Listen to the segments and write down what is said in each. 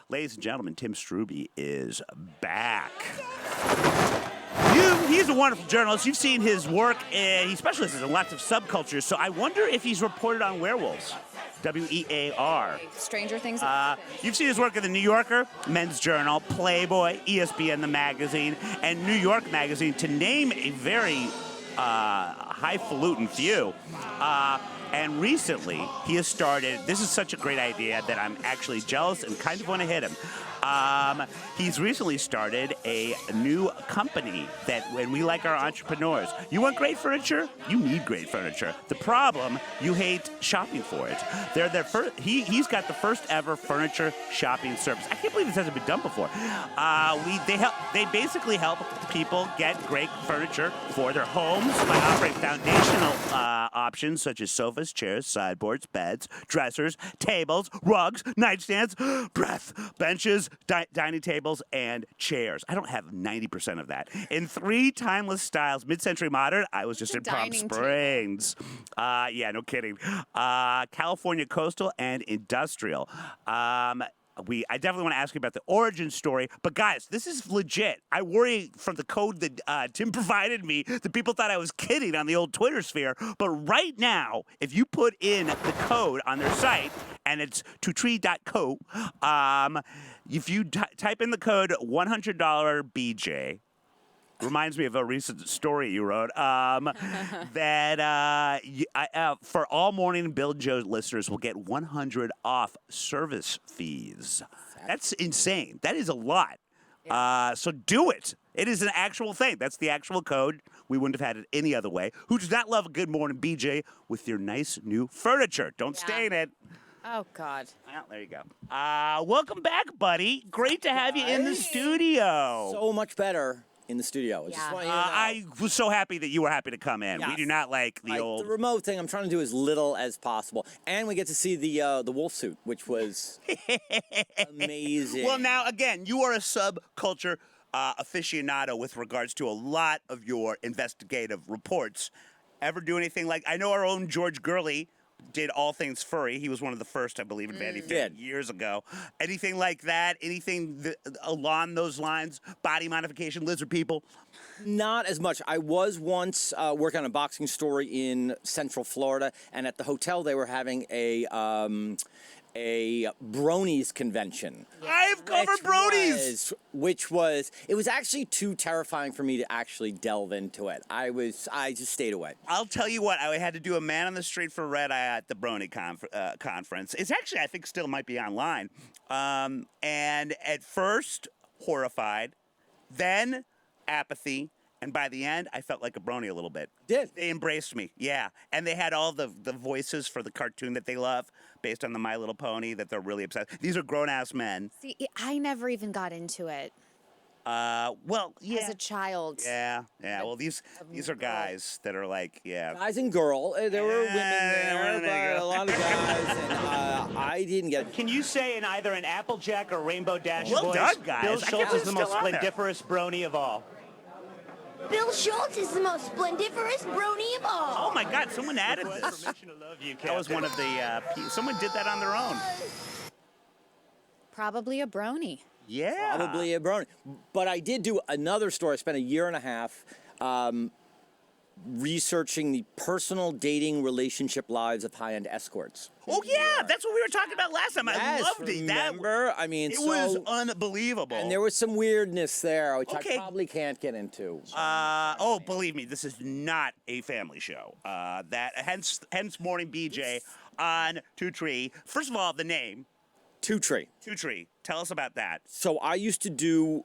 Ladies and gentlemen, Tim Struby is back. He's a wonderful journalist. You've seen his work. He specializes in lots of subcultures, so I wonder if he's reported on werewolves. W-E-A-R. Stranger Things. You've seen his work in The New Yorker, Men's Journal, Playboy, ESPN, The Magazine, and New York Magazine, to name a very highfalutin few. And recently, he has started, this is such a great idea that I'm actually jealous and kind of want to hit him. He's recently started a new company that, when we like our entrepreneurs, you want great furniture? You need great furniture. The problem, you hate shopping for it. He's got the first ever furniture shopping service. I can't believe this hasn't been done before. They basically help people get great furniture for their homes by offering foundational options such as sofas, chairs, sideboards, beds, dressers, tables, rugs, nightstands, benches, dining tables, and chairs. I don't have 90% of that. In 3 timeless styles, mid-century modern. I was just in Palm Springs. Yeah, no kidding. California coastal and industrial. I definitely want to ask you about the origin story, but guys, this is legit. I worry from the code that Tim provided me that people thought I was kidding on the old Twitter sphere, but right now, if you put in the code on their site, and it's toTree.co, if you type in the code $100 BJ, reminds me of a recent story you wrote, that for all Morning and Bill Joe listeners will get 100 off service fees. That's insane. That is a lot. Yeah. So do it. It is an actual thing. That's the actual code. We wouldn't have had it any other way. Who does not love a good Morning BJ with your nice new furniture? Don't stain it. Oh, God. Well, there you go. Welcome back, buddy. Great to have you in the studio. So much better in the studio. I was so happy that you were happy to come in. Yes. We do not like the old... The remote thing, I'm trying to do as little as possible. And we get to see the wolf suit, which was amazing. Well, now, again, you are a subculture aficionado with regards to a lot of your investigative reports. Ever do anything like... I know our own George Gurley did all things furry. He was one of the first, I believe, in Vanity Fair years ago. Anything like that? Anything along those lines? Body modification, lizard people? Not as much. I was once working on a boxing story in Central Florida, and at the hotel they were having a bronies convention. I've covered bronies! It was actually too terrifying for me to actually delve into it. I just stayed away. I'll tell you what, I had to do a man on the street for Red Eye at the Brony conference. It's actually, I think, still might be online. And at first, horrified, then apathy, and by the end, I felt like a brony a little bit. Did? They embraced me, yeah. And they had all the voices for the cartoon that they love, based on the My Little Pony, that they're really obsessed. These are grown-ass men. See, I never even got into it. Well, yeah. As a child. Yeah. Well, these are guys that are like, yeah. Guys and girl. There were women there, but a lot of guys, and I didn't get it. Can you say in either an Applejack or Rainbow Dash well voice, done, guys. Bill Schultz is the most splendiferous brony of all? Bill Schultz is the most splendiferous brony of all. Oh my God! Someone added this. That was one of the. Someone did that on their own. Probably a brony. Yeah. Probably a brony. But I did do another story. I spent a year and a half researching the personal dating relationship lives of high-end escorts. Oh yeah, that's what we were talking about last time. Yes, I loved it. Remember? I mean, it was unbelievable. And there was some weirdness there, which I probably can't get into. Believe me, this is not a family show. Hence Morning BJ on toTree. First of all, the name. toTree. toTree. Tell us about that. So I used to do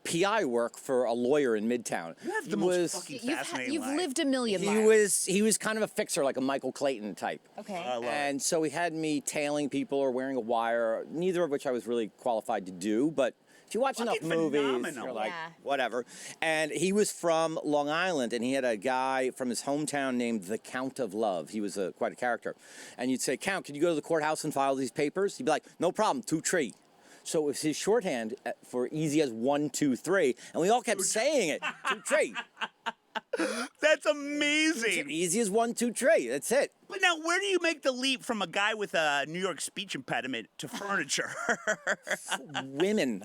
PI work for a lawyer in Midtown. You have the most fucking fascinating You've life. lived a million lives. He was kind of a fixer, like a Michael Clayton type. Okay. And so he had me tailing people or wearing a wire, neither of which I was really qualified to do, but if you watch enough movies, you're like, whatever. And he was from Long Island, and he had a guy from his hometown named the Count of Love. He was quite a character. And you'd say, Count, can you go to the courthouse and file these papers? He'd be like, no problem, toTree. So it was his shorthand for easy as 1, 2, 3, and we all kept saying it, toTree. That's amazing. Easy as 1, 2, 3. That's it. But now, where do you make the leap from a guy with a New York speech impediment to furniture? Women.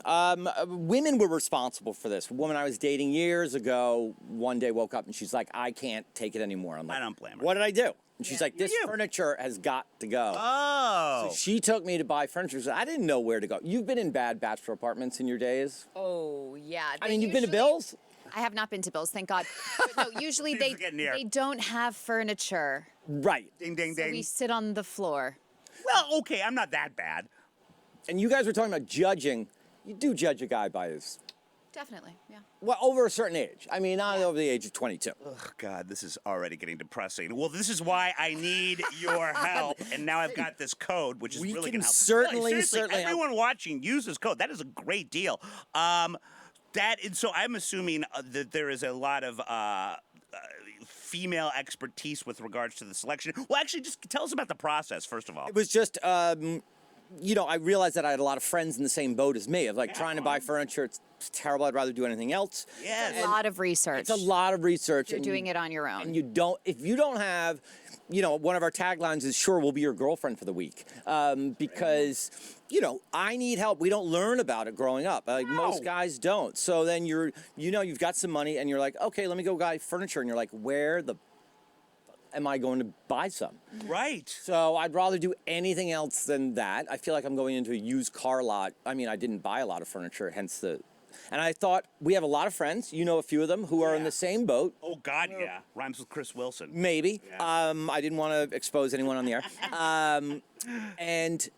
Women were responsible for this. A woman I was dating years ago one day woke up and she's like, I can't take it anymore. I'm like, I don't blame her. What did I do? And she's like, this furniture has got to go. Oh. So she took me to buy furniture. So I didn't know where to go. You've been in bad bachelor apartments in your days? Oh, yeah. I mean, you've been to Bill's? I have not been to Bill's, thank God. But no, usually they don't have furniture. Right. Ding, ding, So ding. we sit on the floor. Well, okay, I'm not that bad. And you guys were talking about judging. You do judge a guy by his... Definitely, yeah. Well, over a certain age. I mean, not over the age of 22. Oh, God, this is already getting depressing. Well, this is why I need your help. And now I've got this code, which is really going to help. Certainly, Really, seriously, certainly. everyone watching, use this code. That is a great deal. So I'm assuming that there is a lot of female expertise with regards to the selection. Well, actually, just tell us about the process, first of all. It was just, you know, I realized that I had a lot of friends in the same boat as me of like trying to buy furniture. It's terrible. I'd rather do anything else. Yes. A lot of research. It's a lot of research. You're doing it on your own. And if you don't have, you know, one of our taglines is sure we'll be your girlfriend for the week. Because, you know, I need help. We don't learn about it growing up. Like most guys don't. So then you've got some money and you're like, okay, let me go buy furniture. And you're like, where the am I going to buy some? Right. So I'd rather do anything else than that. I feel like I'm going into a used car lot. I mean, I didn't buy a lot of furniture, hence the... And I thought, we have a lot of friends, you know a few of them, who are in the same boat. Oh, God, yeah. Rhymes with Chris Wilson. Maybe. Yeah. I didn't want to expose anyone on the air. And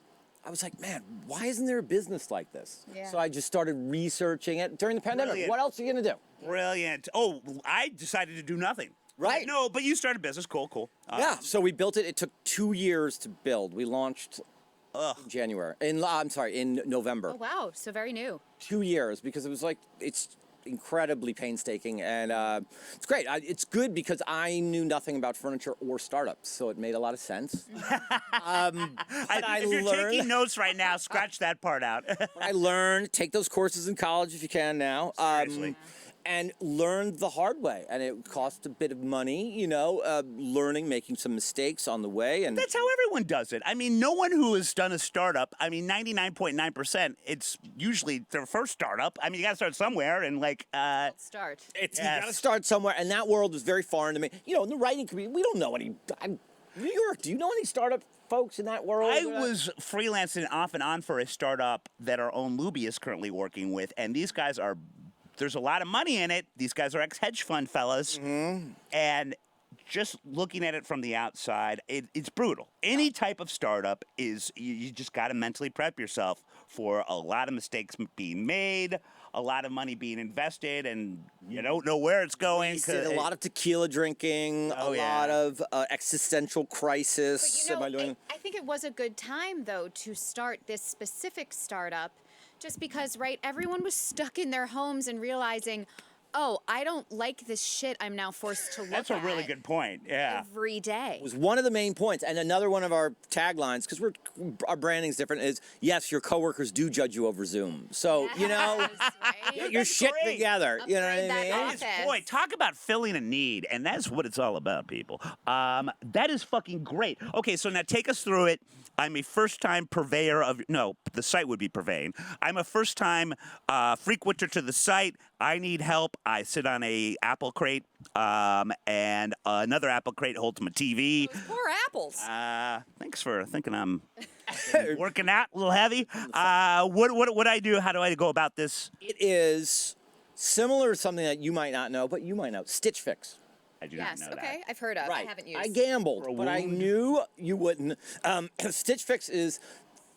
I was like, man, why isn't there a business like this? Yeah. So I just started researching it during the pandemic. Brilliant. What else are you going to do? Brilliant. Oh, I decided to do nothing. Right. No, but you started a business. Cool. Yeah, so we built it. It took 2 years to build. We launched in January. In November. Oh, wow. So very new. 2 years because it was like, it's incredibly painstaking and it's great. It's good because I knew nothing about furniture or startups, so it made a lot of sense. If you're taking notes right now, scratch that part out. I learned, take those courses in college if you can now. Seriously. And learned the hard way. And it cost a bit of money, you know, learning, making some mistakes on the way. And that's how everyone does it. I mean, no one who has done a startup, I mean, 99.9%, it's usually their first startup. I mean, you got to start somewhere and like... Start. You got to start somewhere. And that world was very foreign to me. You know, in the writing community, we don't know any... New York, do you know any startup folks in that world? I was freelancing off and on for a startup that our own Luby is currently working with, and these guys are... There's a lot of money in it. These guys are ex-hedge fund fellas. Mm-hmm. And just looking at it from the outside, it's brutal. Any type of startup is, you just got to mentally prep yourself for a lot of mistakes being made, a lot of money being invested, and you don't know where it's going. A lot of tequila drinking, lot of existential crisis. But you know, I think it was a good time, though, to start this specific startup. Just because, right, everyone was stuck in their homes and realizing, oh, I don't like this shit I'm now forced to look at. That's a really good point, yeah. Every day. It was one of the main points. And another one of our taglines, because our branding's different, is, yes, your coworkers do judge you over Zoom. So, you know, get your shit together. You know what I mean? Boy, talk about filling a need, and that's what it's all about, people. That is fucking great. Okay, so now take us through it. I'm a first-time purveyor of... No, the site would be purveying. I'm a first-time frequenter to the site. I need help. I sit on a apple crate, and another apple crate holds my TV. Those poor apples. Thanks for thinking I'm working out a little heavy. What I do? How do I go about this? It is similar to something that you might not know, but you might know. Stitch Fix. I do not know that. Okay, I've heard of. Right. I haven't used. I gambled, but I knew you wouldn't. Stitch Fix is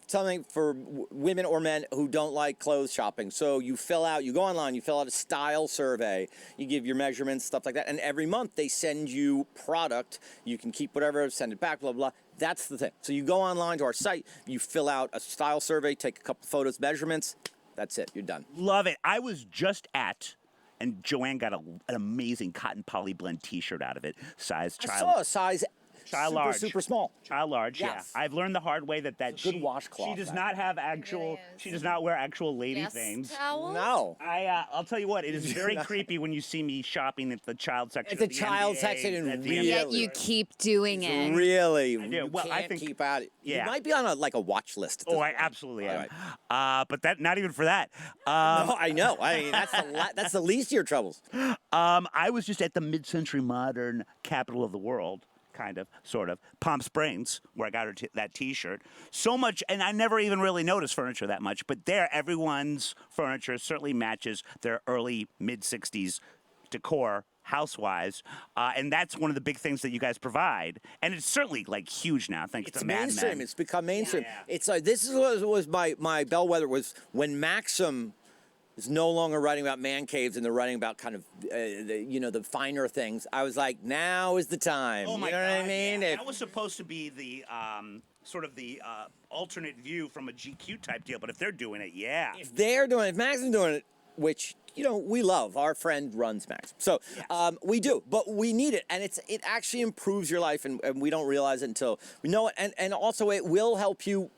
something for women or men who don't like clothes shopping. So you go online, you fill out a style survey, you give your measurements, stuff like that, and every month they send you product. You can keep whatever, send it back, blah, blah, blah. That's the thing. So you go online to our site, you fill out a style survey, take a couple photos, measurements, that's it, you're done. Love it. I was just at... And Joanne got an amazing cotton poly blend T-shirt out of it. Size child. I saw a size Child super, large. super small. Child large, Yes. yeah. I've learned the hard way that It's a good washcloth, she does that. not have actual. really is. She does not wear actual lady Yes, things. towels? No. I'll tell you what. It is very creepy when you see me shopping at the child section. It's a of the child NBA, section and at the really- Yet you keep doing it. Really, I do. you Well, I can't think- keep out. yeah. You might be on a watch list. At this Oh, I point. absolutely All am. right. But that not even for that. No, I know. I mean, that's the least of your troubles. I was just at the mid-century modern capital of the world, kind of, sort of, Palm Springs, where I got her that T-shirt. So much, and I never even really noticed furniture that much, but there, everyone's furniture certainly matches their early, mid-'60s decor, house-wise, and that's one of the big things that you guys provide. And it's certainly, like, huge now, thanks It's to Mad mainstream. Men. It's become mainstream. Yeah. It's like this is what was my bellwether was when Maxim is no longer writing about man caves and they're writing about kind of the finer things. I was like, now is the time. Oh my you know God, what I mean? yeah. If- That was supposed to be the sort of the alternate view from a GQ type deal, but if they're doing it, yeah. if they're doing it, if Maxim's doing it, which we love. Our friend runs Maxim, so we do, but we need it, and it actually improves your life, and we don't realize it until we know it, and also it will help you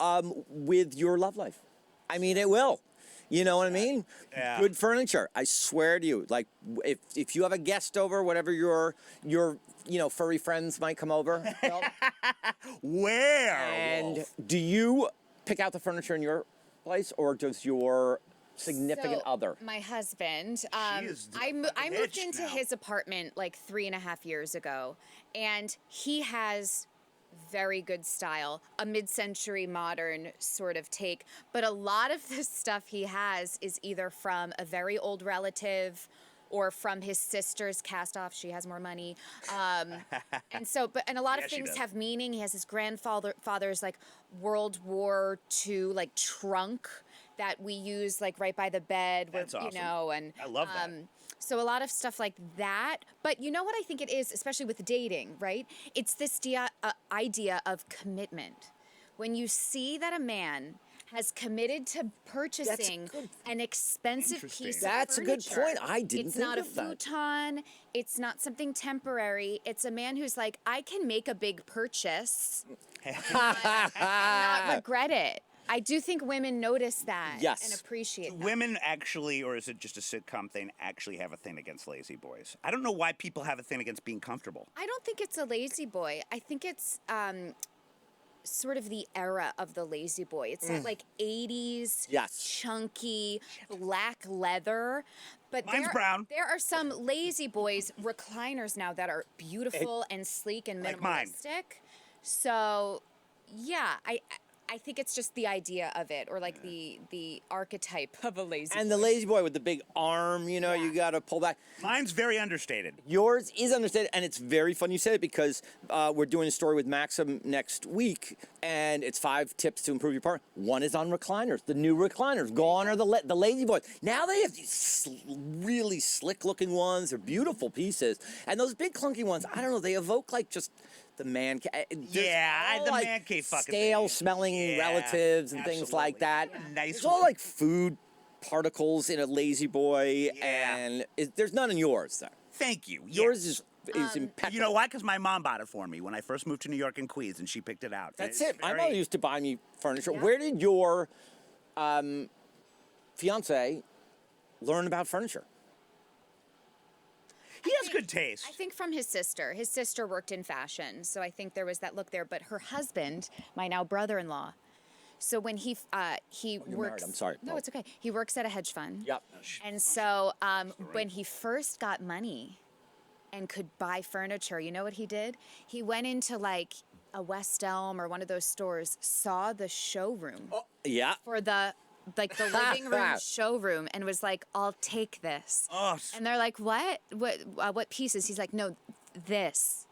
with your love life. I mean, it will. You know what I mean? Yeah. Good furniture. I swear to you. Like, if you have a guest over, whatever your furry friends might come over. Where? And do you pick out the furniture in your place, or does your significant So, other? My husband. is I moved hitched into now. his apartment like 3.5 years ago, and he has very good style, a mid-century modern sort of take. But a lot of the stuff he has is either from a very old relative or from his sister's cast off. She has more money. And a lot Yeah, of she things does. have meaning. He has his grandfather's like World War II like trunk that we use like right by the bed. That's awesome. And I love that. so a lot of stuff like that. But you know what I think it is, especially with dating, right? It's this idea of commitment. When you see that a man has committed to purchasing an expensive Interesting. piece That's of a good furniture. point. I didn't It's think not a of that. futon. It's not something temporary. It's a man who's like, I can make a big purchase and not regret it. I do think women notice that Yes. and appreciate that. Women actually, or is it just a sitcom thing, actually have a thing against lazy boys? I don't know why people have a thing against being comfortable. I don't think it's a lazy boy. I think it's sort of the era of the lazy boy. It's that like 80s, Yes. chunky, black leather. But Mine's brown. There are some lazy boys recliners now that are beautiful and sleek and Like mine. minimalistic. So, yeah, I think it's just the idea of it, or like the archetype of a lazy And boy. the lazy boy with the big arm, you got to pull back. Mine's very understated. Yours is understated, and it's very fun you said it because we're doing a story with Maxim next week, and it's 5 tips to improve your apartment. One is on recliners, the new recliners. Gone are the lazy boys. Now they have these really slick-looking ones. They're beautiful pieces, and those big clunky ones, I don't know, they evoke like just the man cave. Yeah, the man cave fucking thing. stale-smelling Yeah, relatives and things like that. absolutely. Nice It's all one. like food particles in a lazy boy, Yeah. and there's none in yours. Though. Thank you. Yours Yes. is impeccable. You know why? Because my mom bought it for me when I first moved to New York and Queens, and she picked it out. That's It's it. My very- mother used to buy me furniture. Yeah. Where did your fiance learn about furniture? He has good taste. I think from his sister. His sister worked in fashion, so I think there was that look there. But her husband, my now brother-in-law, so when he you're works. married. I'm sorry. No, Oh. it's okay. He works at a hedge fund. Yep. And so when he first got money and could buy furniture, you know what he did? He went into like a West Elm or one of those stores, saw the showroom Yeah. for the living room showroom, and was like, "I'll take this." Oh, And they're like, what pieces? He's like, "No, this,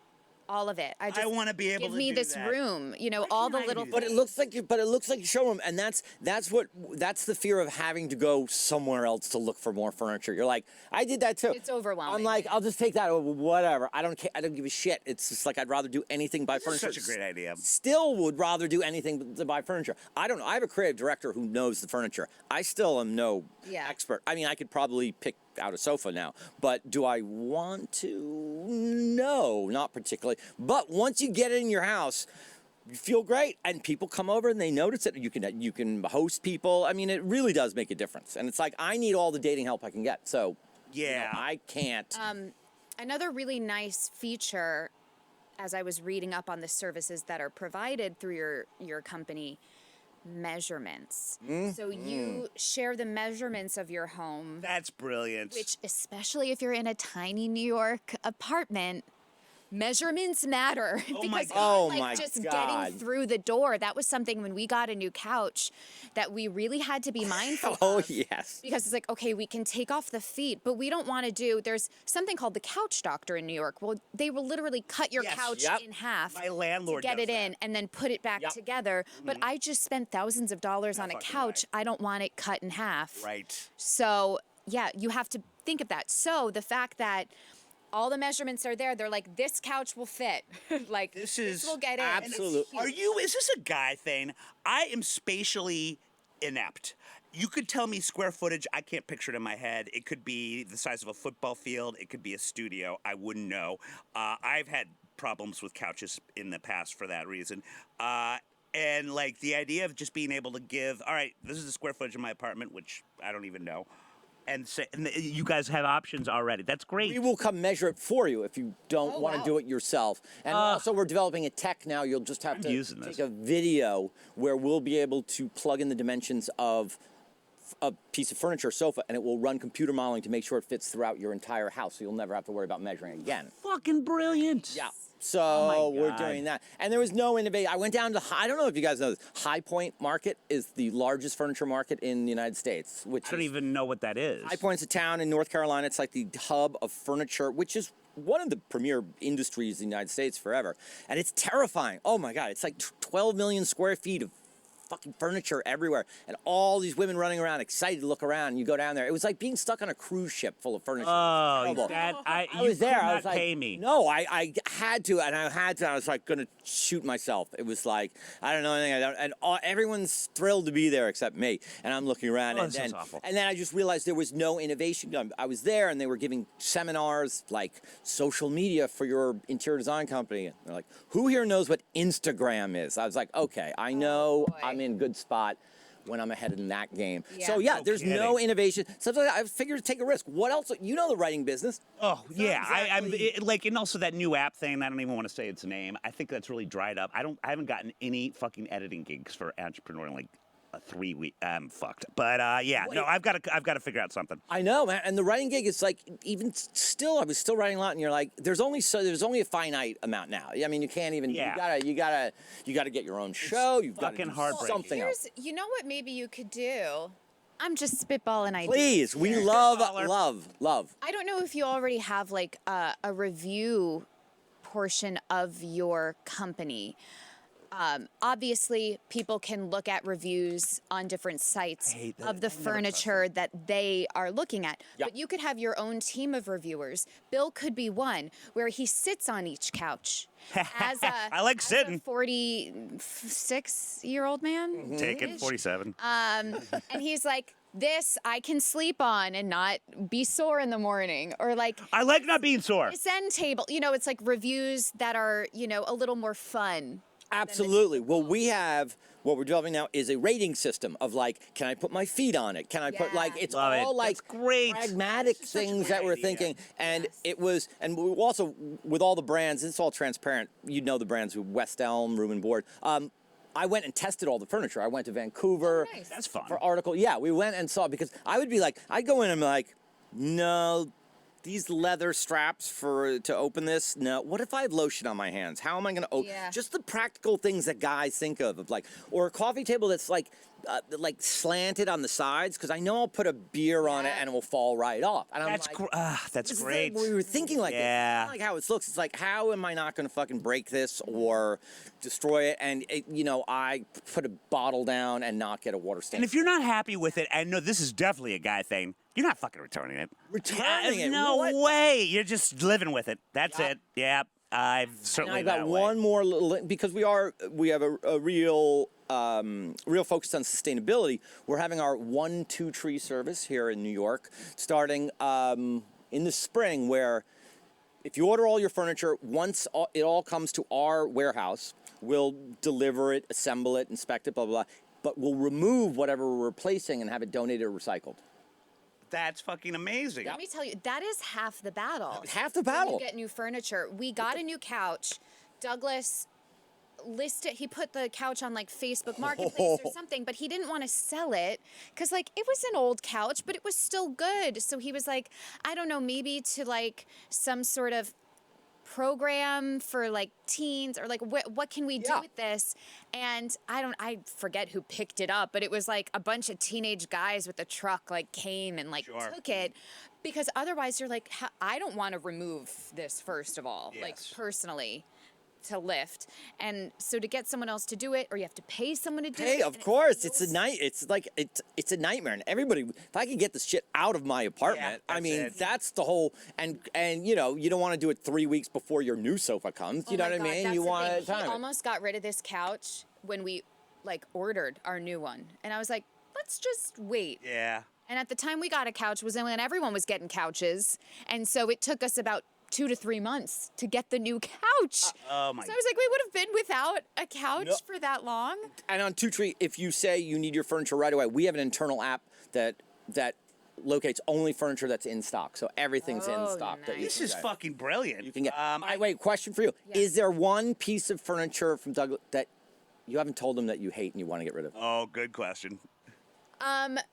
all of it. I just wanna be able give to me do this that. room, all the can't I little do But things." it looks like a showroom, and that's the fear of having to go somewhere else to look for more furniture. You're like, I did that too. It's overwhelming. I'm like, I'll just take that or whatever. I don't care. I don't give a shit. It's just like I'd rather do anything by This is furniture. such a great idea. Still would rather do anything to buy furniture. I don't know. I have a creative director who knows the furniture. I still am no Yeah. expert. I mean, I could probably pick out of sofa now. But do I want to? No, not particularly. But once you get it in your house, you feel great, and people come over and they notice it. You can host people. I mean, it really does make a difference. And it's like, I need all the dating help I can get. So yeah, I can't. Another really nice feature, as I was reading up on the services that are provided through your company, measurements. So you share the measurements of your home. That's brilliant. Which, especially if you're in a tiny New York apartment, measurements matter. Because just getting through the door, that was something when we got a new couch that we really had to be mindful of. Yes. Because it's like, okay, we can take off the feet, but we don't want to there's something called the couch doctor in New York. Well, they will literally cut your couch in half. My landlord to get it does in and then put it back together. But I just spent thousands of dollars on a couch. I don't want it cut in half. Right. So, yeah, you have to think of that. So the fact that all the measurements are there, they're like, this couch will fit. Like, this will get in. Absolutely. Is this a guy thing? I am spatially inept. You could tell me square footage, I can't picture it in my head. It could be the size of a football field. It could be a studio. I wouldn't know. I've had problems with couches in the past for that reason. And like the idea of just being able to give, all right, this is the square footage of my apartment, which I don't even know. And you guys have options already. That's great. We will come measure it for you if you don't want to do it yourself. And also, we're developing a tech now. You'll just have to take a video where we'll be able to plug in the dimensions of a piece of furniture, sofa, and it will run computer modeling to make sure it fits throughout your entire house, so you'll never have to worry about measuring again. Fucking brilliant. Yeah. So we're doing that. And there was no innovation. I went down to, I don't know if you guys know this, High Point Market is the largest furniture market in the United States. I don't even know what that is. High Point's a town in North Carolina. It's like the hub of furniture, which is one of the premier industries in the United States forever. And it's terrifying. Oh my God, it's like 12 million square feet of fucking furniture everywhere, and all these women running around excited to look around. And you go down there. It was like being stuck on a cruise ship full of furniture. Oh, I was there. I was like, pay me. No, I had to, and I was like gonna shoot myself. It was like I don't know anything. And everyone's thrilled to be there except me. And I'm looking around, and then I just realized there was no innovation. I was there, and they were giving seminars like social media for your interior design company. And they're like, who here knows what Instagram is? I was like, okay, I know. I'm in a good spot when I'm ahead in that game. Yeah. So yeah, there's no innovation. Sometimes I figured to take a risk. What else? You know the writing business. Oh yeah, I'm like, and also that new app thing. I don't even want to say its name. I think that's really dried up. I haven't gotten any fucking editing gigs for entrepreneur in like 3 weeks. I'm fucked. But no, I've got to figure out something. I know, man. And the writing gig is like, even still, I was still writing a lot, and you're like, there's only a finite amount now. I mean, you can't even. Yeah. You gotta get your own show. You've got to do something else. You know what? Maybe you could do. I'm just spitballing ideas. Please, we love. I don't know if you already have like a review portion of your company. Obviously, people can look at reviews on different sites of the furniture that they are looking at. Yep. But you could have your own team of reviewers. Bill could be one, where he sits on each couch. I like sitting. 46-year-old man? Mm-hmm. Take it, 47. And he's like, this I can sleep on and not be sore in the morning. Or like, I like not being sore. This end table. You know, it's like reviews that are, a little more fun. Absolutely. Well, what we're developing now is a rating system of like, can I put my feet on it? Can I put it's Love all it. like pragmatic things that we're thinking. And it was, and we also, with all the brands, it's all transparent. You know the brands, West Elm, Room and Board. I went and tested all the furniture. I went to Vancouver. Oh, nice. That's fun. For article. Yeah, we went and saw, because I would be like, I'd go in and be like, no, these leather straps to open this. No, what if I have lotion on my hands? How am I going to open? Yeah. Just the practical things that guys think of like, or a coffee table that's like slanted on the sides, because I know I'll put a beer on it and it will fall right off. And that's great. We were thinking like, yeah, it's not like how it looks. It's like, how am I not going to fucking break this or destroy it? And I put a bottle down and not get a water stain. And if you're not happy with it, and no, this is definitely a guy thing. You're not fucking returning it. Returning it? No way. You're just living with it. That's it. Yeah. I've certainly. And I got one more little, because we have a real real focus on sustainability. We're having our toTree service here in New York, starting in the spring, where if you order all your furniture, once it all comes to our warehouse, we'll deliver it, assemble it, inspect it, blah, blah, blah, but we'll remove whatever we're replacing and have it donated or recycled. That's fucking amazing. Let me tell you, that is half the battle. Half the battle. When you get new furniture. We got a new couch. Douglas listed, he put the couch on like Facebook Marketplace or something, but he didn't want to sell it because like it was an old couch, but it was still good. So he was like, I don't know, maybe to like some sort of program for like teens or like what can we do with this? And I forget who picked it up, but it was like a bunch of teenage guys with a truck like came and like took it, because otherwise you're like, I don't want to remove this first of all, like personally, to lift. And so to get someone else to do it, or you have to pay someone to do it. Hey, of course, it's a nightmare. And everybody, if I could get this shit out of my apartment, I mean, that's the whole. And you know, you don't want to do it 3 weeks before your new sofa comes. You know what I mean? You want time. He almost got rid of this couch when we like ordered our new one, and I was like, let's just wait. Yeah. And at the time we got a couch was when everyone was getting couches, and so it took us about 2 to 3 months to get the new couch. Oh my! So I was like, we would have been without a couch for that long. And on toTree, if you say you need your furniture right away, we have an internal app that locates only furniture that's in stock. So everything's in stock. Nice. This is fucking brilliant. You can get. Wait, question for you: is there one piece of furniture from Douglas that you haven't told him that you hate and you want to get rid of? Oh, good question.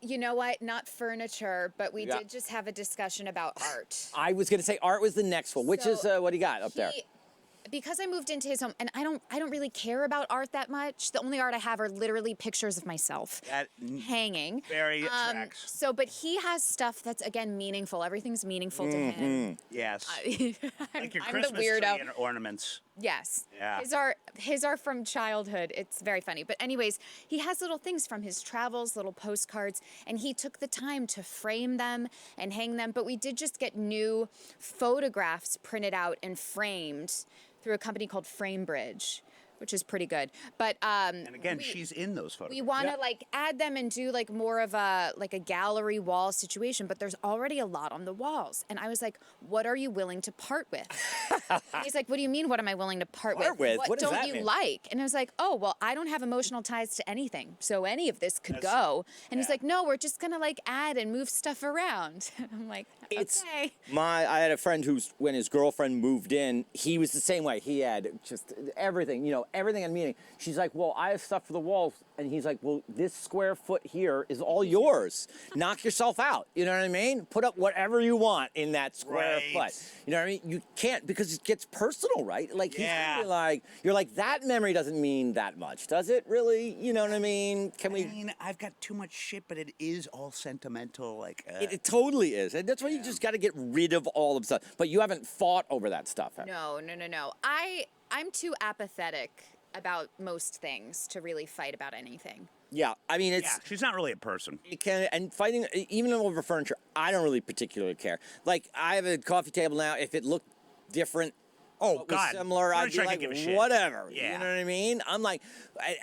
You know what? Not furniture, but we did just have a discussion about art. I was going to say art was the next one, which is what do you got up there? Because I moved into his home, and I don't really care about art that much. The only art I have are literally pictures of myself hanging. Very tracks. So, but he has stuff that's again meaningful. Everything's meaningful to him. Yes. Like your I'm Christmas the weirdo. tree and ornaments. Yes. Yeah. His are from childhood. It's very funny. But anyways, he has little things from his travels, little postcards, and he took the time to frame them and hang them. But we did just get new photographs printed out and framed through a company called FrameBridge, which is pretty good. But and again, she's in those photos. We want to like add them and do like more of a gallery wall situation, but there's already a lot on the walls. And I was like, what are you willing to part with? And he's like, what do you mean, what am I willing to part with? What does don't that you mean? like? And I was like, oh, well, I don't have emotional ties to anything, so any of this could go. And he's like, no, we're just gonna like add and move stuff around. I'm like, okay. I had a friend when his girlfriend moved in, he was the same way. He had just everything, everything on meaning. She's like, well, I have stuff for the walls. And he's like, well, this square foot here is all yours. Knock yourself out. You know what I mean? Put up whatever you want in that square foot. You know what I mean? You can't, because it gets personal, right? Like, he's gonna be like, you're like, that memory doesn't mean that much, does it really? You know what I mean? I mean, I've got too much shit, but it is all sentimental. Like it totally is. And that's why you just got to get rid of all of stuff. But you haven't fought over that stuff. No. I'm too apathetic about most things to really fight about anything. Yeah, I mean, it's... she's not really a person. And fighting, even over furniture, I don't really particularly care. Like, I have a coffee table now. If it looked different, similar, I'd be like, whatever. Yeah. You know what I mean? I'm like,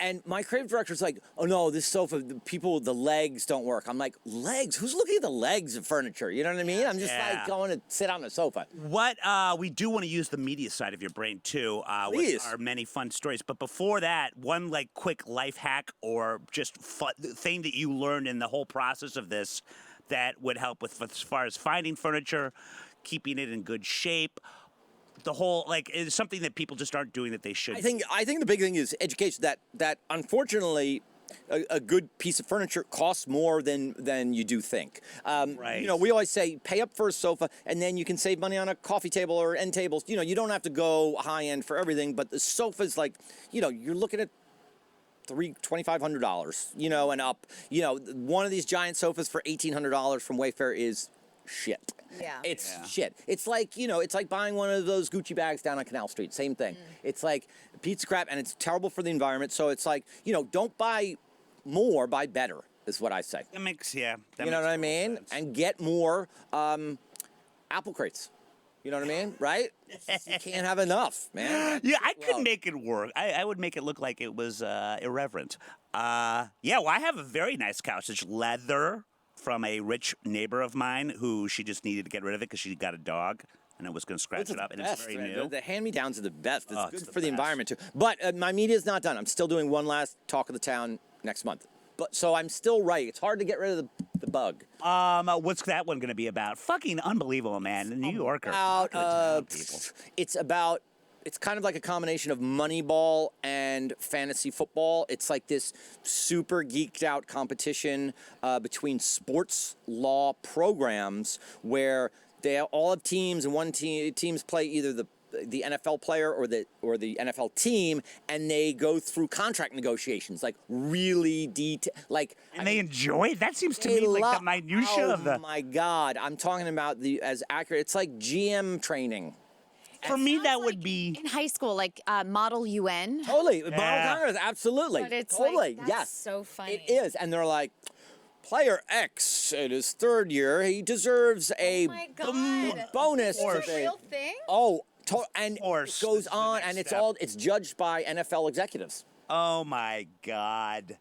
and my creative director's like, oh no, this sofa, the legs don't work. I'm like, legs? Who's looking at the legs of furniture? You know what I mean? I'm just like going to sit on the sofa. What we do want to use the media side of your brain too, with our many fun stories. But before that, one like quick life hack or just fun thing that you learned in the whole process of this that would help with as far as finding furniture, keeping it in good shape. The whole, like, is something that people just aren't doing that they should. I think the big thing is education. That unfortunately, a good piece of furniture costs more than you do think. Right. We always say pay up for a sofa, and then you can save money on a coffee table or end tables. You don't have to go high end for everything, but the sofa's like, you're looking at $2,500, and up. One of these giant sofas for $1,800 from Wayfair is shit. Yeah. It's shit. It's like, it's like buying one of those Gucci bags down on Canal Street. Same thing. It's like pizza crap, and it's terrible for the environment. So it's like, don't buy more, buy better, is what I say. That makes, you know what I mean? Sense. And get more apple crates. You know what I mean? Right? You can't have enough, man. Yeah, I could make it work. I would make it look like it was irreverent. Well, I have a very nice couch. It's leather from a rich neighbor of mine who she just needed to get rid of it because she got a dog and it was going to scratch it up. And it's very new. The hand-me-downs are the best. It's good for the best. environment, too. But my media's not done. I'm still doing one last Talk of the Town next month. But so I'm still right. It's hard to get rid of the bug. What's that one going to be about? Fucking unbelievable, man. The New Yorker. It's kind of like a combination of Moneyball and fantasy football. It's like this super geeked out competition between sports law programs where they all have teams, and teams play either the NFL player or the NFL team, and they go through contract negotiations, like really detailed. And they enjoy it. That seems to me like the minutia of the. Oh my God! I'm talking about as accurate. It's like GM training. For me, that would be in high school, like Model UN. Totally, Model Congress, absolutely. But it's totally, that's yes, so funny. It is, and they're like, player X in his third year, he deserves a bonus. Is this a real thing? Oh, and it goes on, and it's judged by NFL executives. Oh my God.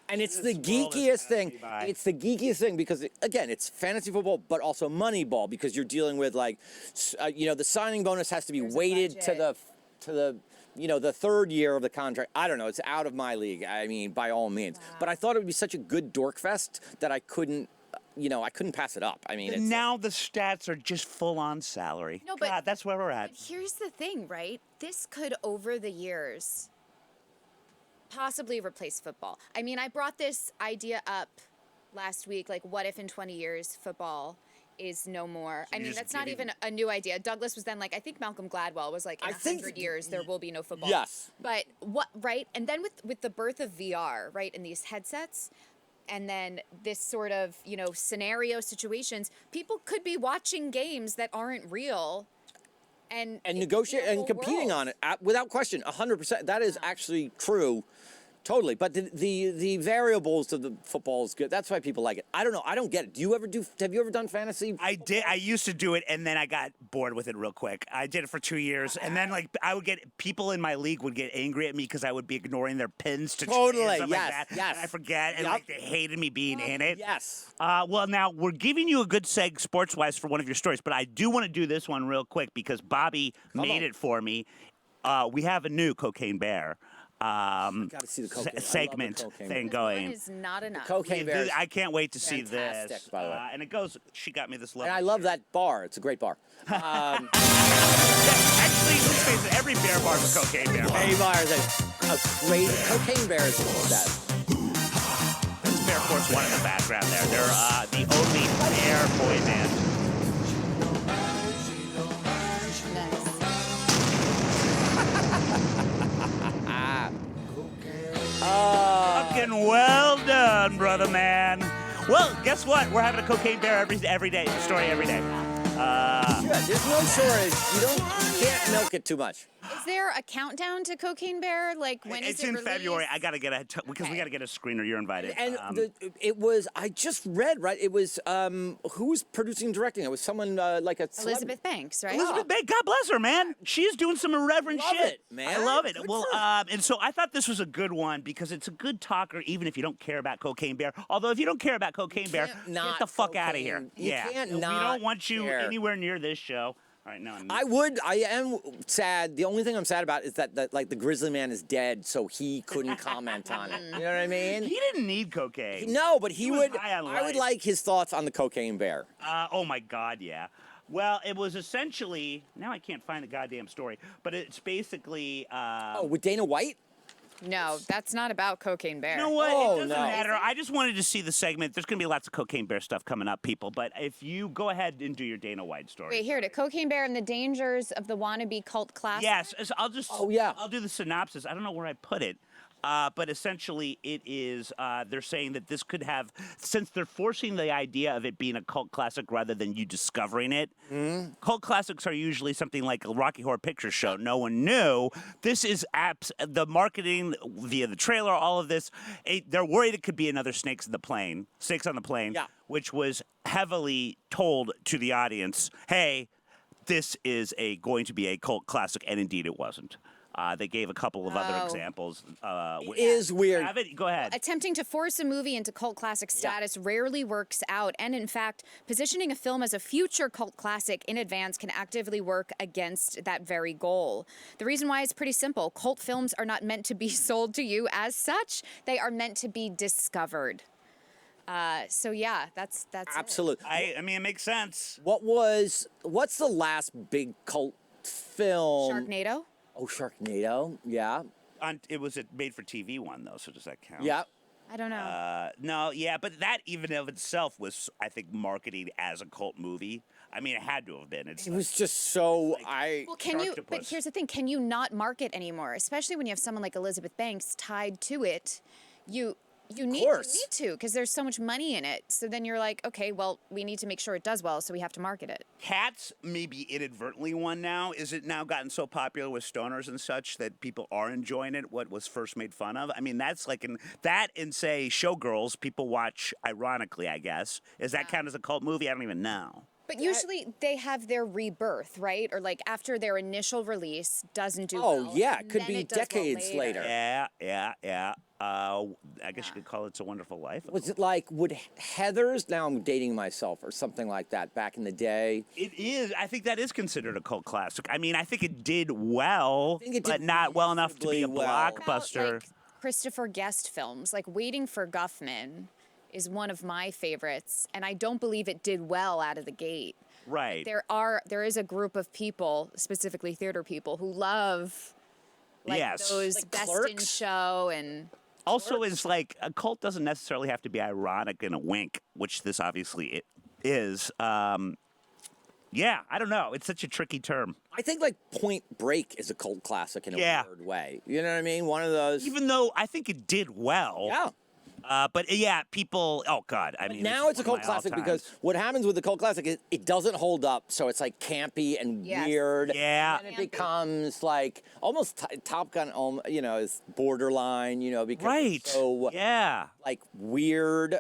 And it's the geekiest thing. It's the geekiest thing because, again, it's fantasy football, but also Moneyball because you're dealing with the signing bonus has to be weighted to the third year of the contract. I don't know. It's out of my league. I mean, by all means. Wow. But I thought it would be such a good dork fest that I couldn't pass it up. I mean, now the stats are just full on salary. No, but God, that's where we're at. But here's the thing, right? This could, over the years, possibly replace football. I mean, I brought this idea up last week, like, what if in 20 years football is no more? I mean, that's not even a new idea. Douglas was then like, I think Malcolm Gladwell was like, in 100 years, there will be no football. Yes. But right? And then with the birth of VR, right, and these headsets, and then this sort of, scenario situations, people could be watching games that aren't real and negotiate and competing on it without question, 100%. That is actually true. Totally, but the variables of the football is good. That's why people like it. I don't know. I don't get it. Have you ever done fantasy? I did. I used to do it, and then I got bored with it real quick. I did it for 2 years, and then I would get people in my league would get angry at me because I would be ignoring their pins to totally and stuff yes like that. yes. And I forget, and they hated me being in it. Yes. Well, now we're giving you a good seg sports-wise for one of your stories, but I do want to do this one real quick because Bobby made it for me. We have a new Cocaine Bear. Gotta see the cocaine. Segment thing going. One is not enough. Cocaine Bear. I can't wait to see this. By the way. And it goes. She got me this lovely. And I love that bar. It's a great bar. Actually, let's face it, every bear bar is a Cocaine Bear. Every bar is a great Cocaine Bear is what that. That's Bear Force One in the background there. They're the only bear boy band. Fucking well done, brother man. Well, guess what? We're having a Cocaine Bear every day. Story every day. There's no shortage. You can't milk it too much. Is there a countdown to Cocaine Bear? Like when it's is it in released? February. I gotta get because we gotta get a screener. You're invited. And it was. I just read right. It was who was producing and directing? It was someone like a Elizabeth Banks, right? Elizabeth Banks. God bless her, man. She's doing some irreverent shit. Man. I love it. Good Well, and so I thought this was a good one because it's a good talker, even if you don't care about Cocaine Bear. Although if you don't care about Cocaine Bear, get the fuck out of here. You can't we not don't want you care. anywhere near this show. All right, no. I am sad. The only thing I'm sad about is that the Grizzly Man is dead, so he couldn't comment on it. You know what I mean? He didn't need cocaine. No, but he would. high on I would life. like his thoughts on the Cocaine Bear. Oh my God, yeah. Well, it was essentially. Now I can't find the goddamn story, but it's basically. With Dana White? No, that's not about Cocaine Bear. You know what? Oh, it doesn't no. matter. I just wanted to see the segment. There's going to be lots of Cocaine Bear stuff coming up, people. But if you go ahead and do your Dana White story. Wait, here, to Cocaine Bear and the Dangers of the Wannabe Cult Classic? Yes, I'll just. Oh, yeah. I'll do the synopsis. I don't know where I put it. But essentially, it is, they're saying that this could have, since they're forcing the idea of it being a cult classic rather than you discovering it, cult classics are usually something like a Rocky Horror Picture Show. No one knew. This is the marketing via the trailer, all of this. They're worried it could be another Snakes on the Plane, which was heavily told to the audience, hey, this is going to be a cult classic, and indeed it wasn't. They gave a couple of other examples. It is weird. Go ahead. Attempting to force a movie into cult classic status rarely works out, and in fact, positioning a film as a future cult classic in advance can actively work against that very goal. The reason why is pretty simple. Cult films are not meant to be sold to you as such. They are meant to be discovered. So yeah, that's Absolutely. I mean, it makes sense. What's the last big cult film? Sharknado? Oh, Sharknado. Yeah. It was a made-for-TV one, though, so does that count? Yeah. I don't know. No, yeah, but that even of itself was, I think, marketed as a cult movie. I mean, it had to have been. It was just so Well, can you? But here's the thing: can you not market anymore? Especially when you have someone like Elizabeth Banks tied to it. You need to, because there's so much money in it. So then you're like, okay, well, we need to make sure it does well, so we have to market it. Cats may be inadvertently one now. Is it now gotten so popular with stoners and such that people are enjoying it, what was first made fun of? I mean, that's like that and say Showgirls, people watch ironically, I guess. Does that count as a cult movie? I don't even know. But usually they have their rebirth, right? Or like after their initial release doesn't do well. Oh, yeah, it could be decades later. Yeah. I guess you could call it It's a Wonderful Life. Was it like, would Heathers, now I'm dating myself, or something like that back in the day? It is. I think that is considered a cult classic. I mean, I think it did well, but not well enough to be a blockbuster. About, like, Christopher Guest films, like Waiting for Guffman is one of my favorites, and I don't believe it did well out of the gate. Right. There is a group of people, specifically theater people, who love those like Best Clerks? in Show and... Also, is like a cult doesn't necessarily have to be ironic and a wink, which this obviously it is. Yeah, I don't know. It's such a tricky term. I think like Point Break is a cult classic in a weird way. You know what I mean? One of those. Even though I think it did well. Yeah. But yeah, people. Oh God, I mean. Now it's a cult classic because what happens with the cult classic is it doesn't hold up, so it's like campy and weird. Yeah. And it becomes like almost Top Gun, is borderline, because it's so like weird.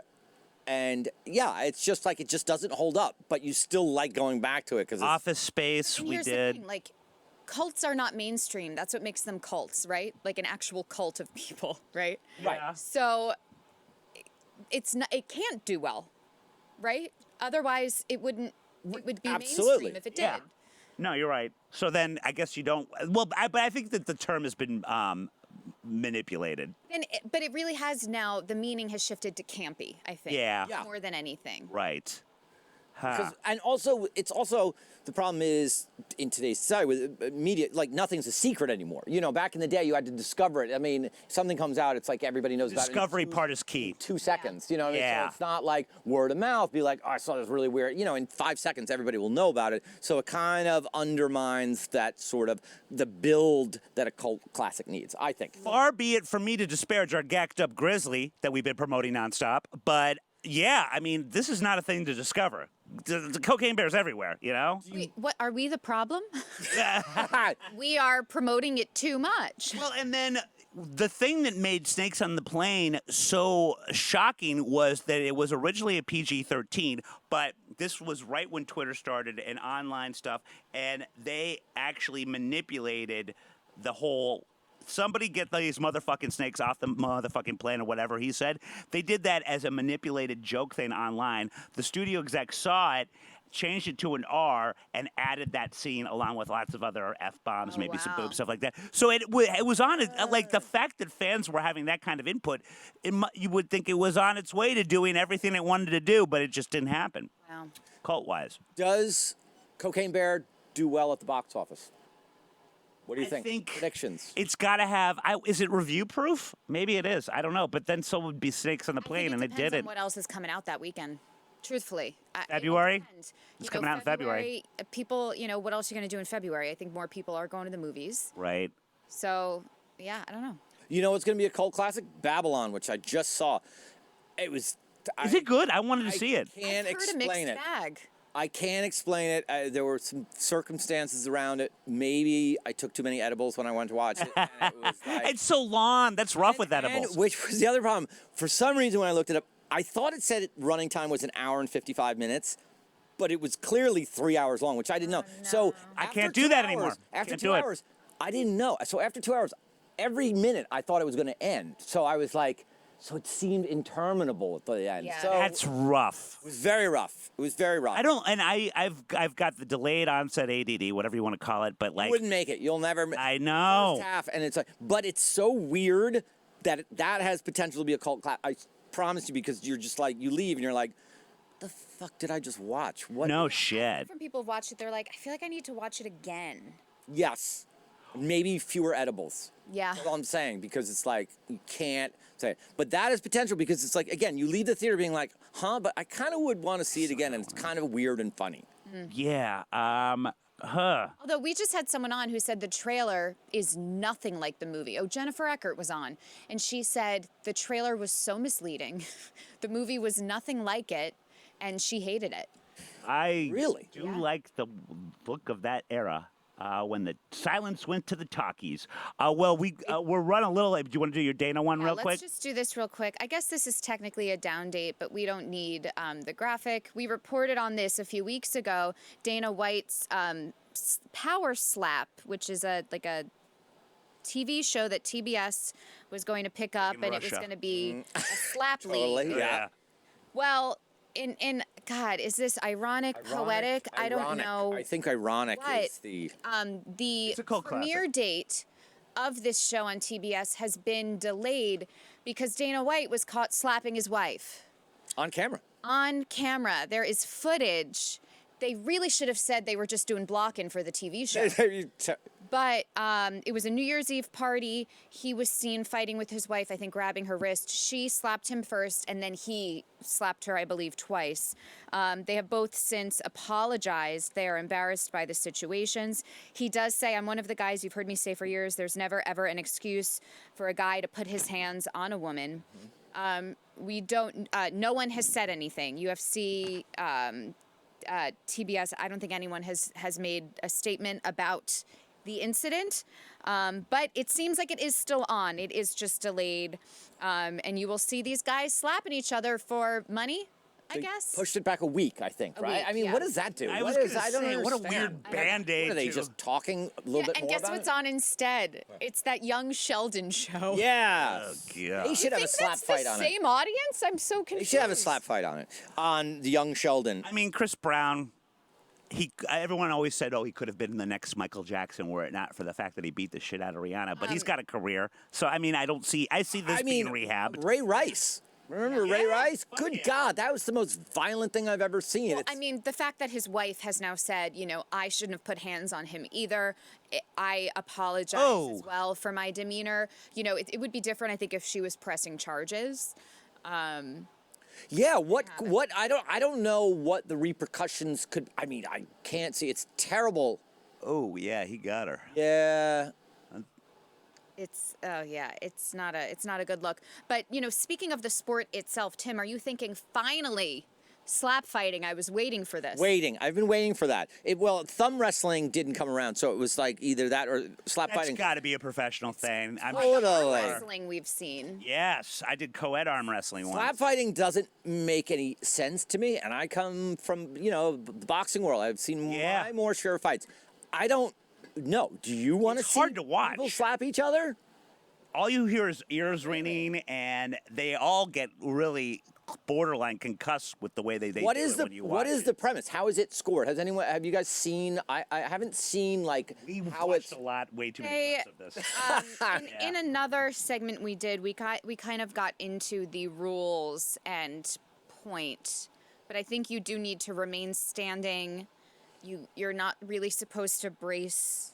And yeah, it's just like it just doesn't hold up, but you still like going back to it because Office Space and we here's did. The thing, like cults are not mainstream. That's what makes them cults, right? Like an actual cult of people, right? Right. So it's not. It can't do well, right? Otherwise, it wouldn't. It would be mainstream if it did. Yeah. No, you're right. So then I guess you don't. Well, but I think that the term has been manipulated. But it really has now. The meaning has shifted to campy. I think. Yeah. More than anything. Right. And also, the problem is in today's society with media, like nothing's a secret anymore. Back in the day, you had to discover it. I mean, something comes out, it's like everybody knows about it. Discovery part is key. 2 seconds, you know what I mean? Yeah. So it's not like word of mouth, be like, oh, I saw this really weird. In 5 seconds, everybody will know about it. So it kind of undermines that sort of the build that a cult classic needs, I think. Far be it from me to disparage our gacked up grizzly that we've been promoting nonstop, but yeah, I mean, this is not a thing to discover. The cocaine bear's everywhere, Wait, what are we the problem? We are promoting it too much. Well, and then the thing that made Snakes on the Plane so shocking was that it was originally a PG-13, but this was right when Twitter started and online stuff, and they actually manipulated the whole. Somebody get these motherfucking snakes off the motherfucking plane or whatever he said. They did that as a manipulated joke thing online. The studio exec saw it, changed it to an R, and added that scene along with lots of other F-bombs, maybe some boob stuff like that. So it was on it. Like the fact that fans were having that kind of input, you would think it was on its way to doing everything it wanted to do, but it just didn't happen. Wow. Cult-wise. Does Cocaine Bear do well at the box office? What do you think? I think predictions. It's got to have. Is it review proof? Maybe it is. I don't know. But then so would be Snakes on the Plane, and it depends didn't. on what else is coming out that weekend? Truthfully, February. It's coming out in February. People, what else are you going to do in February? I think more people are going to the movies. Right. So yeah, I don't know. You know what's going to be a cult classic? Babylon, which I just saw. It was. Is it good? I wanted to see it. Can't I've heard a explain mixed it. bag. I can't explain it. There were some circumstances around it. Maybe I took too many edibles when I went to watch it. And it was like, It's so long. That's rough with edibles. And which was the other problem. For some reason, when I looked it up, I thought it said running time was an hour and 55 minutes. but it was clearly 3 hours long, which I didn't know. So I after can't do 2 that hours- anymore. After Can't 2 do it. hours, I didn't know. So after 2 hours, every minute I thought it was going to end. So I was like, so it seemed interminable at the end. Yeah. So That's rough. it was very rough. It was very rough. I've got the delayed onset ADD, whatever you want to call it, but like You wouldn't make it. You'll never. I know. First half, and it's like, but it's so weird that that has potential to be a cult classic. I promise you, because you're just like, you leave and you're like, the fuck did I just watch? What? No shit. Different people have watched it. They're like, I feel like I need to watch it again. Yes. Maybe fewer edibles. Yeah. That's all I'm saying, because it's like, you can't say it. But that is potential, because it's like, again, you leave the theater being like, huh, but I kind of would want to see it again, and it's kind of weird and funny. Yeah. Although we just had someone on who said the trailer is nothing like the movie. Oh, Jennifer Eckert was on, and she said the trailer was so misleading. The movie was nothing like it, and she hated it. I Really? do like the look of that era. When the silence went to the talkies. We're running a little late. Do you want to do your Dana one real quick? Let's just do this real quick. I guess this is technically a down date, but we don't need the graphic. We reported on this a few weeks ago. Dana White's Power Slap, which is a TV show that TBS was going to pick up, and it was Russia. going to be a slap league. Totally, yeah. Well, in God, is this ironic, poetic? I don't Ironic. know. I think ironic But, is the. The a cult premiere date of this show on TBS has been delayed because Dana White was caught slapping his wife On camera. on camera. There is footage. They really should have said they were just doing blocking for the TV show. But it was a New Year's Eve party. He was seen fighting with his wife, I think grabbing her wrist. She slapped him first, and then he slapped her, I believe, twice. They have both since apologized. They are embarrassed by the situations. He does say, I'm one of the guys you've heard me say for years, there's never, ever an excuse for a guy to put his hands on a woman. We don't, no one has said anything. UFC, TBS, I don't think anyone has made a statement about the incident, but it seems like it is still on. It is just delayed, and you will see these guys slapping each other for money, I guess. Pushed it back a week, I think, right? week, I mean, yeah. what does that do? I What was is- gonna I don't say, what a understand. weird Band-Aid. What are they to- just talking a little bit And more guess about what's it? on instead? It's that Young Sheldon show. Yeah. God. They should have a I think slap that's fight the on it. same audience? I'm so confused. They should have a slap fight on it. On the Young Sheldon. I mean, Chris Brown. Everyone always said, "Oh, he could have been the next Michael Jackson were it not for the fact that he beat the shit out of Rihanna." But he's got a career, so I mean, I see this being rehabbed. Ray Rice. Remember Ray Rice? Fuck Good yeah. God, that was the most violent thing I've ever seen. Well, It's- I mean, the fact that his wife has now said, you know, I shouldn't have put hands on him either. I apologize as well for my demeanor. You know, it would be different, I think, if she was pressing charges. Yeah, what I don't know what the repercussions could. I mean, I can't see. It's terrible. Oh yeah, he got her. Yeah. It's not a good look. But you know, speaking of the sport itself, Tim, are you thinking finally slap fighting? I was waiting for this. I've been waiting for that. Thumb wrestling didn't come around, so it was like either that or slap That's fighting. got to be a professional thing. I'm Totally. Wrestling we've seen. Yes, I did co-ed arm wrestling once. Slap fighting doesn't make any sense to me, and I come from the boxing world. I've seen Yeah. more share fights. I don't know. Do you want to It's see hard to watch. people slap each other? All you hear is ears ringing, and they all get really borderline concussed with the way they What do is it the when you what watch is it. the premise? How is it scored? Have you guys seen? I haven't seen like We've how watched it's. a lot, way too many Hey, clips of this. In another segment we did, we kind of got into the rules and point, but I think you do need to remain standing. You're not really supposed to brace.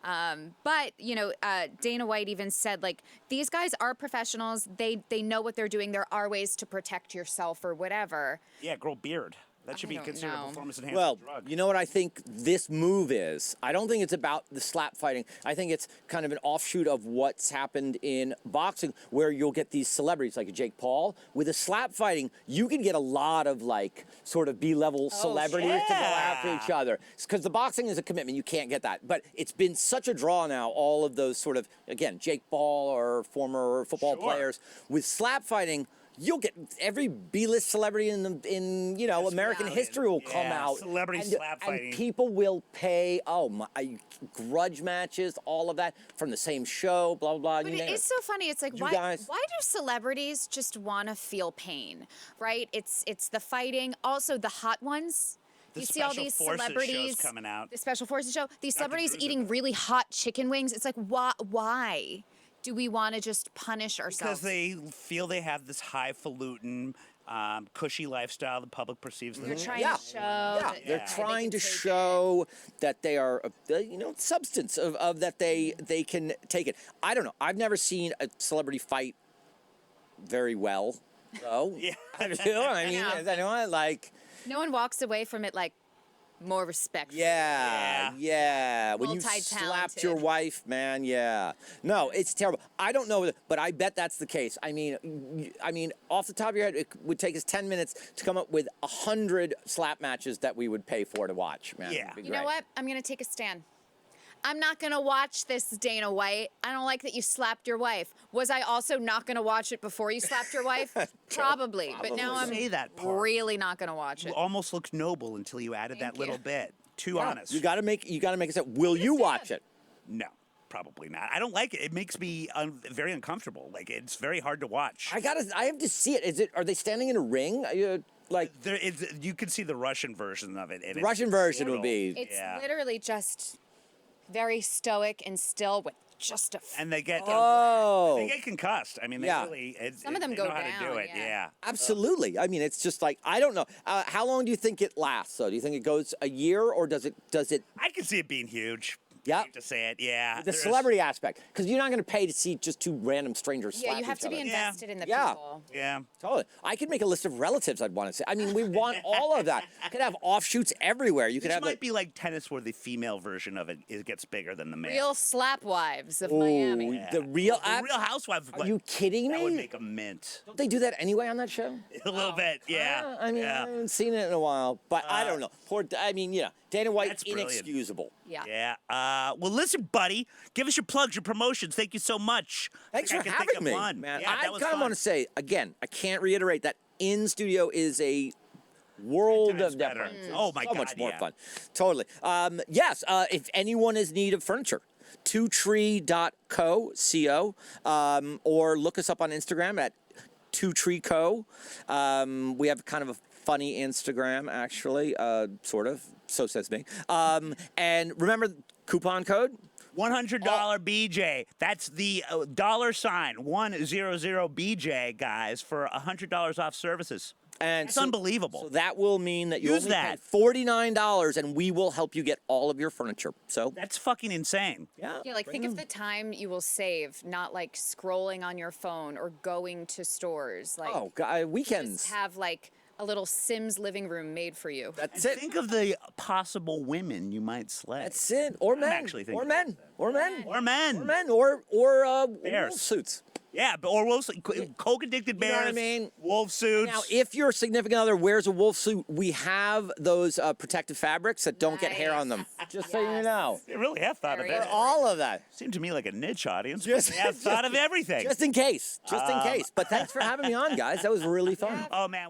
But you know, Dana White even said, like, these guys are professionals. They know what they're doing. There are ways to protect yourself or whatever. Yeah, grow beard. That should be don't considered know. a performance enhancing Well, drug. you know what I think this move is? I don't think it's about the slap fighting. I think it's kind of an offshoot of what's happened in boxing, where you'll get these celebrities like Jake Paul. With the slap fighting, you can get a lot of like sort of B-level celebrities to go after each other. Because the boxing is a commitment, you can't get that. But it's been such a draw now, all of those sort of, again, Jake Paul or former football players. With slap fighting, you'll get every B-list celebrity in American history will come out. Celebrity slap fighting. And people will pay, grudge matches, all of that, from the same show, blah, blah, blah. But it's so funny. It's like, why do celebrities just want to feel pain, right? It's the fighting. Also, the hot ones. You see all these celebrities coming out. The Special Forces show. These celebrities eating really hot chicken wings. It's like, why do we want to just punish ourselves? Because they feel they have this highfalutin, cushy lifestyle the public perceives them. They're trying to show. They're trying to show that they are, substance of that they can take it. I don't know. I've never seen a celebrity fight very well, though. Yeah. I mean, like. No one walks away from it like more respectful. Yeah. When you slapped your wife, man, No, it's terrible. I don't know, but I bet that's the case. I mean, off the top of your head, it would take us 10 minutes to come up with 100 slap matches that we would pay for to watch, man. Yeah. You know what? I'm going to take a stand. I'm not going to watch this, Dana White. I don't like that you slapped your wife. Was I also not going to watch it before you slapped your wife? Probably. But now I'm really not going to watch it. You almost looked noble until you added that little bit. Too honest. You got to make it say, will you watch it? No. Probably not. I don't like it. It makes me very uncomfortable. Like, it's very hard to watch. I have to see it. Are they standing in a ring? You can see the Russian version of it. And the Russian version would be. It's literally just very stoic and still with just a. And they get concussed. I mean, they really. Some of them go down. How to do it. Yeah. Absolutely. I mean, it's just like I don't know. How long do you think it lasts? So, do you think it goes a year or does it? I can see it being huge. Yeah. To say it, yeah. The celebrity aspect, because you're not going to pay to see just two random strangers slap each other. Yeah, you have to be invested in the people. Yeah. Totally. I could make a list of relatives I'd want to see. I mean, we want all of that. You could have offshoots everywhere. You could have. This might be like tennis, where the female version of it gets bigger than the male. Real slap wives of Miami. The Real Housewives. Are you kidding me? That would make a mint. Don't they do that anyway on that show? A little bit, yeah. I mean, I haven't seen it in a while, but I don't know. Dana White, That's brilliant. inexcusable. Yeah. Well, listen, buddy. Give us your plugs, your promotions. Thank you so much. Thanks for having me, man. Yeah, I kind of want to say again. I can't reiterate that in studio is a world of difference. Oh my God, so much more fun. Totally. Yes. If anyone is in need of furniture, toTree.co, or look us up on Instagram at toTreeCo. We have kind of a funny Instagram, actually, sort of. So says me. And remember, coupon code? $100 BJ. That's the $100BJ, guys, for $100 off services. And it's unbelievable. So that will mean that you only pay $49, and we will help you get all of your furniture. So that's fucking insane. Yeah. Yeah, like think of the time you will save, not like scrolling on your phone or going to stores. Like weekends. Just have like a little Sims living room made for you. That's it. Think of the possible women you might slay. That's it. Or men. Or men. Or wolf suits. Yeah, or wolf coke-addicted bears. You know what I mean? Wolf suits. Now, if your significant other wears a wolf suit, we have those protective fabrics that don't get hair on them. Just so you know. They really have thought of it. All of that. Seemed to me like a niche audience. They have thought of everything. Just in case. Just in case. But thanks for having me on, guys. That was really fun. Oh, man.